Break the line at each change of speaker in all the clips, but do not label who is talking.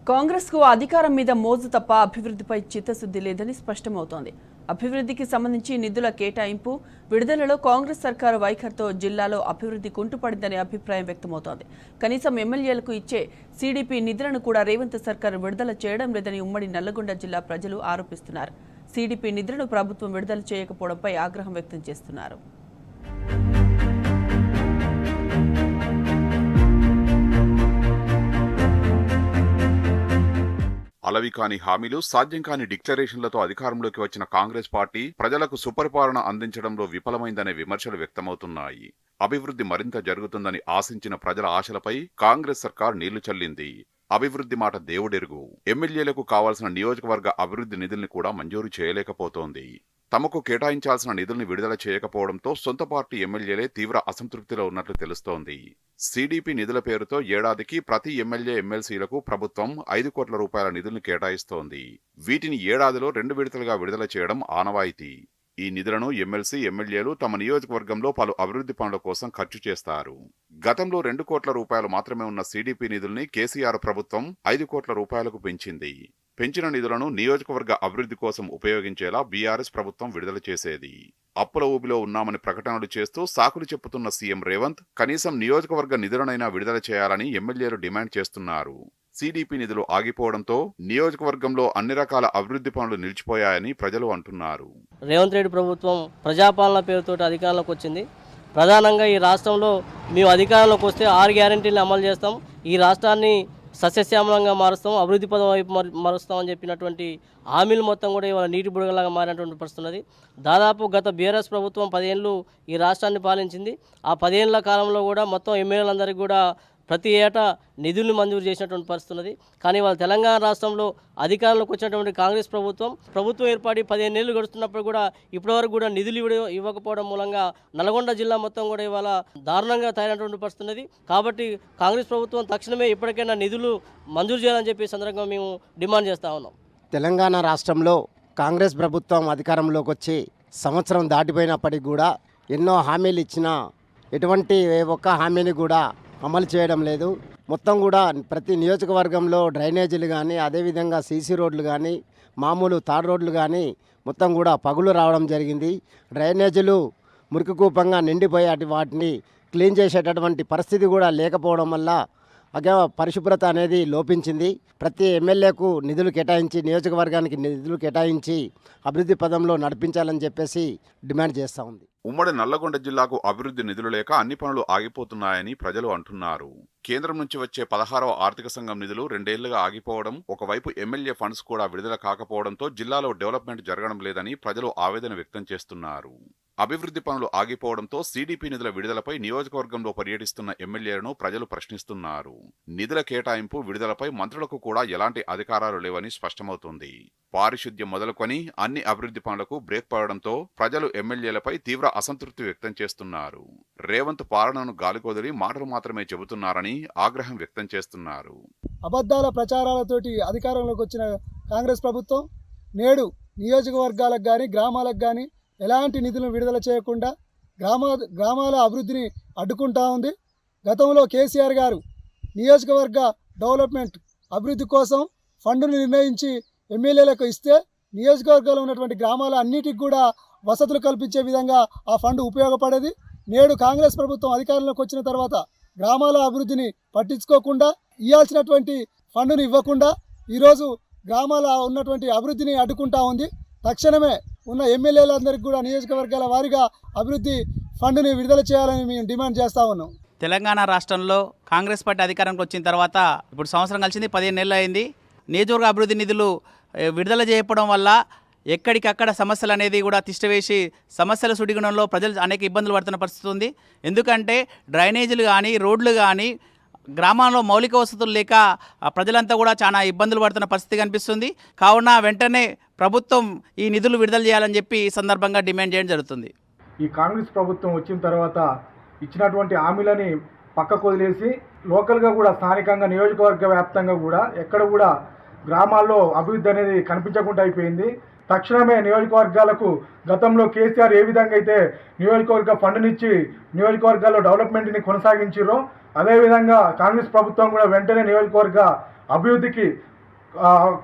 కాంగ్రెస్కు అధికారం మీద మోజు తప్ప అభివృద్ధిపై చిత్తశుద్ధి లేదని స్పష్టమవుతోంది. అభివృద్ధికి సంబంధించి నిధుల కేటాయింపు, విడుదలలో కాంగ్రెస్ సర్కారు వైఖరితో జిల్లాలో అభివృద్ధి కుంటుపడిందనే అభిప్రాయం వ్యక్తమవుతోంది. కనీసం ఎమ్మెల్యేలకు ఇచ్చే సీడీపీ నిధులను కూడా రేవంత్ సర్కారు విడుదల చేయడం లేదని ఉమ్మడి నల్లగొండ జిల్లా ప్రజలు ఆరోపిస్తున్నారు. సీడీపీ నిధులను ప్రభుత్వం విడుదల చేయకపోవడంపై ఆగ్రహం వ్యక్తం చేస్తున్నారు.
అలవి కాని హామీలు, సాధ్యం కాని డిక్లరేషన్లతో అధికారంలోకి వచ్చిన కాంగ్రెస్ పార్టీ ప్రజలకు సుపరిపాలన అందించడంలో విఫలమైందనే విమర్శలు వ్యక్తమవుతున్నాయి. అభివృద్ధి మరింత జరుగుతుందని ఆశించిన ప్రజల ఆశలపై కాంగ్రెస్ సర్కార్ నీళ్లు చల్లింది. అభివృద్ధి మాట దేవుడెరుగు. ఎమ్మెల్యేలకు కావాల్సిన నియోజకవర్గ అభివృద్ధి నిధుల్ని కూడా మంజూరు చేయలేకపోతోంది. తమకు కేటాయించాల్సిన నిధుల్ని విడుదల చేయకపోవడంతో సొంత పార్టీ ఎమ్మెల్యేలే తీవ్ర అసంతృప్తిలో ఉన్నట్లు తెలుస్తోంది. సీడీపీ నిధుల పేరుతో ఏడాదికి ప్రతి ఎమ్మెల్యే ఎమ్మెల్సీలకు ప్రభుత్వం 5 కోట్ల రూపాయల నిధుల్ని కేటాయిస్తోంది. వీటిని ఏడాదిలో 2 విడతలుగా విడుదల చేయడం ఆనవాయితీ. ఈ నిధులను ఎమ్మెల్సీ, ఎమ్మెల్యేలు తమ నియోజకవర్గంలో పలు అభివృద్ధి పనుల కోసం ఖర్చు చేస్తారు. గతంలో 2 కోట్ల రూపాయలు మాత్రమే ఉన్న సీడీపీ నిధుల్ని కేసీఆర్ ప్రభుత్వం 5 కోట్ల రూపాయలకు పెంచింది. పెంచిన నిధులను నియోజకవర్గ అభివృద్ధి కోసం ఉపయోగించేలా బీఆర్ఎస్ ప్రభుత్వం విడుదల చేసేది. అప్పుల ఊబిలో ఉన్నామని ప్రకటనలు చేస్తూ సాకులు చెప్పుతున్న సీఎం రేవంత్ కనీసం నియోజకవర్గ నిధులనైనా విడుదల చేయాలని ఎమ్మెల్యేలు డిమాండ్ చేస్తున్నారు. సీడీపీ నిధులు ఆగిపోవడంతో నియోజకవర్గంలో అన్ని రకాల అభివృద్ధి పనులు నిలిచిపోయాయని ప్రజలు అంటున్నారు.
రేవంత్ రెడ్డి ప్రభుత్వం ప్రజాపాలన పేరుతో అధికారంలోకి వచ్చింది. ప్రధానంగా ఈ రాష్ట్రంలో మేము అధికారంలోకి వస్తే 6 గ్యారెంటీలను అమలు చేస్తాం, ఈ రాష్ట్రాన్ని సస్యశ్యామలంగా మారుస్తాం, అభివృద్ధి పదం వైపు మారుస్తామని చెప్పినటువంటి హామీలు మొత్తం కూడా ఇవాళ నీటి బుడగలాగా మారినటువంటి పరిస్థితున్నది. దాదాపు గత బీఆర్ఎస్ ప్రభుత్వం 10 ఏళ్ళు ఈ రాష్ట్రాన్ని పాలించింది. ఆ 10 ఏళ్ల కాలంలో కూడా మొత్తం ఎమ్మెల్యేలందరికీ కూడా ప్రతి ఏటా నిధులను మంజూరు చేసినటువంటి పరిస్థితి ఉన్నది. కానీ వాళ్ళ తెలంగాణ రాష్ట్రంలో అధికారంలోకి వచ్చినటువంటి కాంగ్రెస్ ప్రభుత్వం ఏర్పడి 15 ఏళ్ళు గడుస్తున్నప్పుడు కూడా ఇప్పటివరకు కూడా నిధులు ఇవ్వకపోవడం మూలంగా నల్గొండ జిల్లా మొత్తం కూడా ఇవాళ దారుణంగా తయారైనటువంటి పరిస్థితి ఉన్నది. కాబట్టి కాంగ్రెస్ ప్రభుత్వం తక్షణమే ఇప్పటికైనా నిధులు మంజూరు చేయాలని చెప్పి సందర్భంగా మేము డిమాండ్ చేస్తూ ఉన్నాం.
తెలంగాణ రాష్ట్రంలో కాంగ్రెస్ ప్రభుత్వం అధికారంలోకి వచ్చి సంవత్సరం దాటిపోయినప్పటికీ కూడా ఎన్నో హామీలు ఇచ్చినా ఎటువంటి ఒక్క హామీని కూడా అమలు చేయడం లేదు. మొత్తం కూడా ప్రతి నియోజకవర్గంలో డ్రైనేజీలు కానీ, అదేవిధంగా సీసీ రోడ్లు కానీ, మామూలు తార్ రోడ్లు కానీ మొత్తం కూడా పగులు రావడం జరిగింది. డ్రైనేజీలు మురికి కూపంగా నిండిపోయి వాటిని క్లీన్ చేసేటటువంటి పరిస్థితి కూడా లేకపోవడం వల్ల పరిశుభ్రత అనేది లోపించింది. ప్రతి ఎమ్మెల్యేకు నిధులు కేటాయించి, నియోజకవర్గానికి నిధులు కేటాయించి అభివృద్ధి పదంలో నడిపించాలని చెప్పేసి డిమాండ్ చేస్తూ ఉంది.
ఉమ్మడి నల్లగొండ జిల్లాకు అభివృద్ధి నిధులు లేక అన్ని పనులు ఆగిపోతున్నాయని ప్రజలు అంటున్నారు. కేంద్రం నుంచి వచ్చే 16వ ఆర్థిక సంఘం నిధులు 2 ఏళ్లుగా ఆగిపోవడం, ఒకవైపు ఎమ్మెల్యే ఫండ్స్ కూడా విడుదల కాకపోవడంతో జిల్లాలో డెవలప్మెంట్ జరగడం లేదని ప్రజలు ఆవేదన వ్యక్తం చేస్తున్నారు. అభివృద్ధి పనులు ఆగిపోవడంతో సీడీపీ నిధుల విడుదలపై నియోజకవర్గంలో పర్యటిస్తున్న ఎమ్మెల్యేలను ప్రజలు ప్రశ్నిస్తున్నారు. నిధుల కేటాయింపు, విడుదలపై మంత్రులకు కూడా ఎలాంటి అధికారాలు లేవని స్పష్టమవుతుంది. పారిశుద్ధ్యం మొదలుకొని అన్ని అభివృద్ధి పనులకు బ్రేక్ పడడంతో ప్రజలు ఎమ్మెల్యేలపై తీవ్ర అసంతృప్తి వ్యక్తం చేస్తున్నారు. రేవంత్ పాలనను గాలికొదిలి మాటలు మాత్రమే చెబుతున్నారని ఆగ్రహం వ్యక్తం చేస్తున్నారు.
అబద్ధాల ప్రచారాలతోటి అధికారంలోకి వచ్చిన కాంగ్రెస్ ప్రభుత్వం నేడు నియోజకవర్గాలకు కానీ, గ్రామాలకు కానీ ఎలాంటి నిధులను విడుదల చేయకుండా గ్రామాల అభివృద్ధిని అడ్డుకుంటా ఉంది. గతంలో కేసీఆర్ గారు నియోజకవర్గ డెవలప్మెంట్ అభివృద్ధి కోసం ఫండ్ను నిర్ణయించి ఎమ్మెల్యేలకు ఇస్తే నియోజకవర్గాల్లో ఉన్నటువంటి గ్రామాల అన్నిటికి కూడా వసతులు కల్పించే విధంగా ఆ ఫండ్ ఉపయోగపడేది. నేడు కాంగ్రెస్ ప్రభుత్వం అధికారంలోకి వచ్చిన తర్వాత గ్రామాల అభివృద్ధిని పట్టించుకోకుండా, ఇవ్వాల్సినటువంటి ఫండ్ను ఇవ్వకుండా ఈరోజు గ్రామాల ఉన్నటువంటి అభివృద్ధిని అడ్డుకుంటా ఉంది. తక్షణమే ఉన్న ఎమ్మెల్యేలందరికీ కూడా నియోజకవర్గాల వారీగా అభివృద్ధి ఫండ్ని విడుదల చేయాలని మేము డిమాండ్ చేస్తూ ఉన్నాం.
తెలంగాణ రాష్ట్రంలో కాంగ్రెస్ పార్టీ అధికారంకి వచ్చిన తర్వాత ఇప్పుడు సంవత్సరం కలిసింది, 15 నెలలు అయింది. నియోజకవర్గ అభివృద్ధి నిధులు విడుదల చేయకపోవడం వల్ల ఎక్కడికక్కడ సమస్యలు అనేది కూడా తిష్టవేసి సమస్యల సుడిగుణంలో ప్రజలు అనేక ఇబ్బందులు పడుతున్న పరిస్థితి ఉంది. ఎందుకంటే డ్రైనేజీలు కానీ, రోడ్లు కానీ, గ్రామాల్లో మౌలిక వసతులు లేక ప్రజలంతా కూడా చాలా ఇబ్బందులు పడుతున్న పరిస్థితి కనిపిస్తుంది. కావున వెంటనే ప్రభుత్వం ఈ నిధులు విడుదల చేయాలని చెప్పి ఈ సందర్భంగా డిమాండ్ చేయడం జరుగుతుంది.
ఈ కాంగ్రెస్ ప్రభుత్వం వచ్చిన తర్వాత ఇచ్చినటువంటి హామీలని పక్కకు వదిలేసి లోకల్గా కూడా, స్థానికంగా, నియోజకవర్గ వ్యాప్తంగా కూడా ఎక్కడ కూడా గ్రామాల్లో అభివృద్ధి అనేది కనిపించకుండా అయిపోయింది. తక్షణమే నియోజకవర్గాలకు గతంలో కేసీఆర్ ఏ విధంగా అయితే నియోజకవర్గ ఫండ్నిచ్చి నియోజకవర్గాల్లో డెవలప్మెంట్ని కొనసాగించారో అదేవిధంగా కాంగ్రెస్ ప్రభుత్వం కూడా వెంటనే నియోజకవర్గ అభివృద్ధికి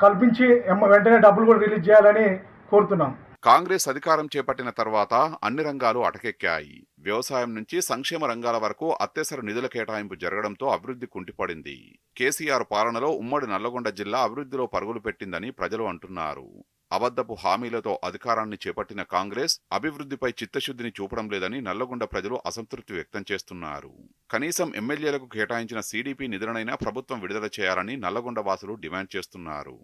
కల్పించి వెంటనే డబ్బులు కూడా రిలీజ్ చేయాలని కోరుతున్నాం.
కాంగ్రెస్ అధికారం చేపట్టిన తర్వాత అన్ని రంగాలు అటకెక్కాయి. వ్యవసాయం నుంచి సంక్షేమ రంగాల వరకు అత్యవసర నిధుల కేటాయింపు జరగడంతో అభివృద్ధి కుంటిపడింది. కేసీఆర్ పాలనలో ఉమ్మడి నల్లగొండ జిల్లా అభివృద్ధిలో పరుగులు పెట్టిందని ప్రజలు అంటున్నారు. అబద్ధపు హామీలతో అధికారాన్ని చేపట్టిన కాంగ్రెస్ అభివృద్ధిపై చిత్తశుద్ధిని చూపడం లేదని నల్లగొండ ప్రజలు అసంతృప్తి వ్యక్తం చేస్తున్నారు. కనీసం ఎమ్మెల్యేలకు కేటాయించిన CDP నిధులనైనా ప్రభుత్వం విడుదల చేయాలని నల్లగొండ వాసులు డిమాండ్ చేస్తున్నారు.